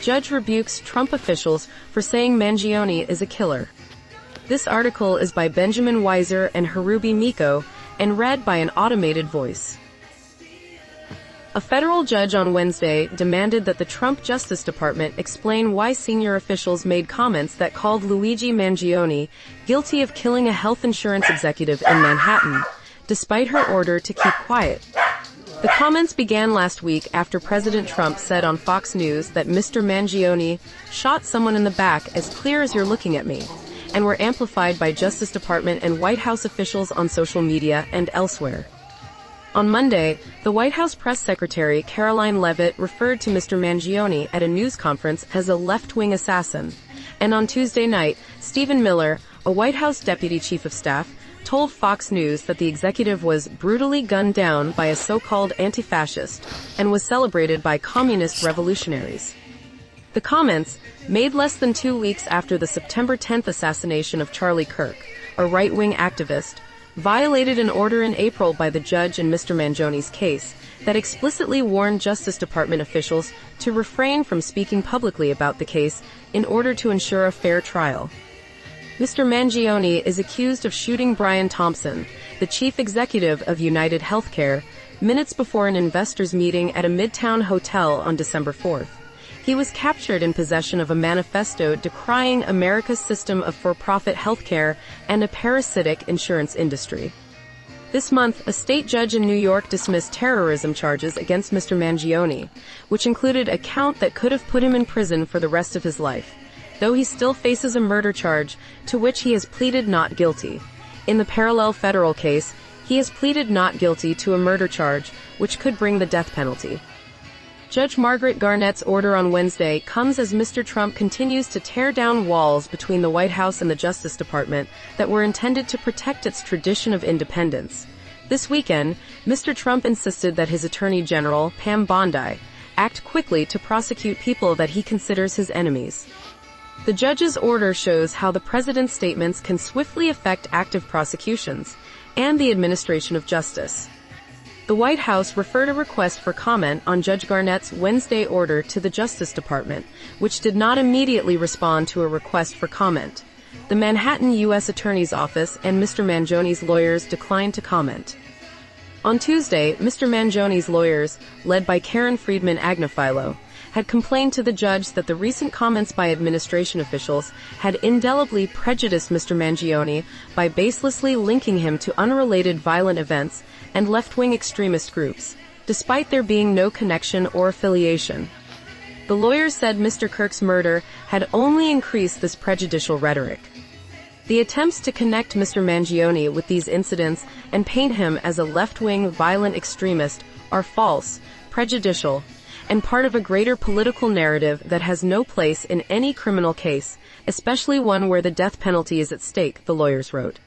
Judge rebukes Trump officials for saying Mangione is a killer. This article is by Benjamin Weiser and Harubi Miko, and read by an automated voice. A federal judge on Wednesday demanded that the Trump Justice Department explain why senior officials made comments that called Luigi Mangione guilty of killing a health insurance executive in Manhattan, despite her order to keep quiet. The comments began last week after President Trump said on Fox News that Mr. Mangione shot someone in the back as clear as you're looking at me, and were amplified by Justice Department and White House officials on social media and elsewhere. On Monday, the White House press secretary Caroline Leavitt referred to Mr. Mangione at a news conference as a left-wing assassin. And on Tuesday night, Stephen Miller, a White House deputy chief of staff, told Fox News that the executive was brutally gunned down by a so-called anti-fascist and was celebrated by communist revolutionaries. The comments, made less than 2 weeks after the September 10th assassination of Charlie Kirk, a right-wing activist, violated an order in April by the judge in Mr. Mangione's case that explicitly warned Justice Department officials to refrain from speaking publicly about the case in order to ensure a fair trial. Mr. Mangione is accused of shooting Brian Thompson, the chief executive of United Healthcare, minutes before an investors' meeting at a Midtown hotel on December 4th. He was captured in possession of a manifesto decrying America's system of for-profit healthcare and a parasitic insurance industry. This month, a state judge in New York dismissed terrorism charges against Mr. Mangione, which included a count that could have put him in prison for the rest of his life, though he still faces a murder charge to which he has pleaded not guilty. In the parallel federal case, he has pleaded not guilty to a murder charge, which could bring the death penalty. Judge Margaret Garnett's order on Wednesday comes as Mr. Trump continues to tear down walls between the White House and the Justice Department that were intended to protect its tradition of independence. This weekend, Mr. Trump insisted that his Attorney General, Pam Bondi, act quickly to prosecute people that he considers his enemies. The judge's order shows how the president's statements can swiftly affect active prosecutions and the administration of justice. The White House referred a request for comment on Judge Garnett's Wednesday order to the Justice Department, which did not immediately respond to a request for comment. The Manhattan U.S. Attorney's Office and Mr. Mangione's lawyers declined to comment. On Tuesday, Mr. Mangione's lawyers, led by Karen Friedman Agnifilo, had complained to the judge that the recent comments by administration officials had indelibly prejudiced Mr. Mangione by baselessly linking him to unrelated violent events and left-wing extremist groups, despite there being no connection or affiliation. The lawyers said Mr. Kirk's murder had only increased this prejudicial rhetoric. The attempts to connect Mr. Mangione with these incidents and paint him as a left-wing violent extremist are false, prejudicial, and part of a greater political narrative that has no place in any criminal case, especially one where the death penalty is at stake, the lawyers wrote.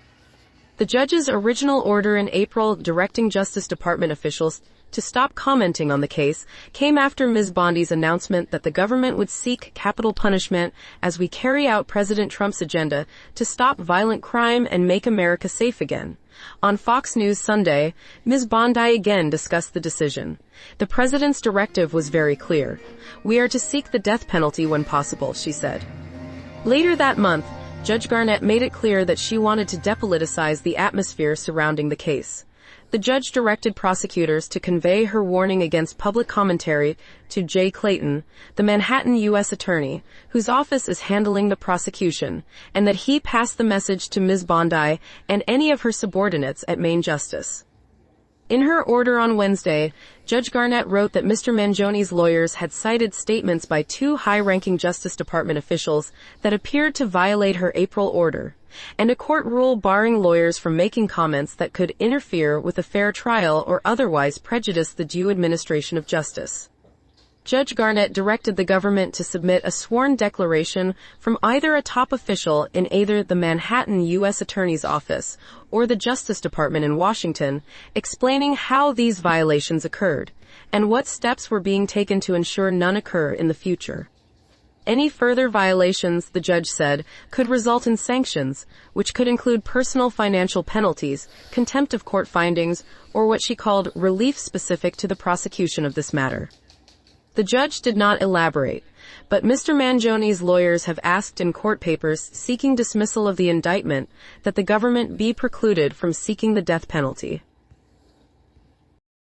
The judge's original order in April directing Justice Department officials to stop commenting on the case came after Ms. Bondi's announcement that the government would seek capital punishment as we carry out President Trump's agenda to stop violent crime and make America safe again. On Fox News Sunday, Ms. Bondi again discussed the decision. The president's directive was very clear. We are to seek the death penalty when possible, she said. Later that month, Judge Garnett made it clear that she wanted to depoliticize the atmosphere surrounding the case. The judge directed prosecutors to convey her warning against public commentary to Jay Clayton, the Manhattan U.S. attorney, whose office is handling the prosecution, and that he pass the message to Ms. Bondi and any of her subordinates at Main Justice. In her order on Wednesday, Judge Garnett wrote that Mr. Mangione's lawyers had cited statements by two high-ranking Justice Department officials that appeared to violate her April order, and a court rule barring lawyers from making comments that could interfere with a fair trial or otherwise prejudice the due administration of justice. Judge Garnett directed the government to submit a sworn declaration from either a top official in either the Manhattan U.S. Attorney's Office or the Justice Department in Washington, explaining how these violations occurred and what steps were being taken to ensure none occur in the future. Any further violations, the judge said, could result in sanctions, which could include personal financial penalties, contempt of court findings, or what she called relief specific to the prosecution of this matter. The judge did not elaborate, But Mr. Mangione's lawyers have asked in court papers seeking dismissal of the indictment that the government be precluded from seeking the death penalty.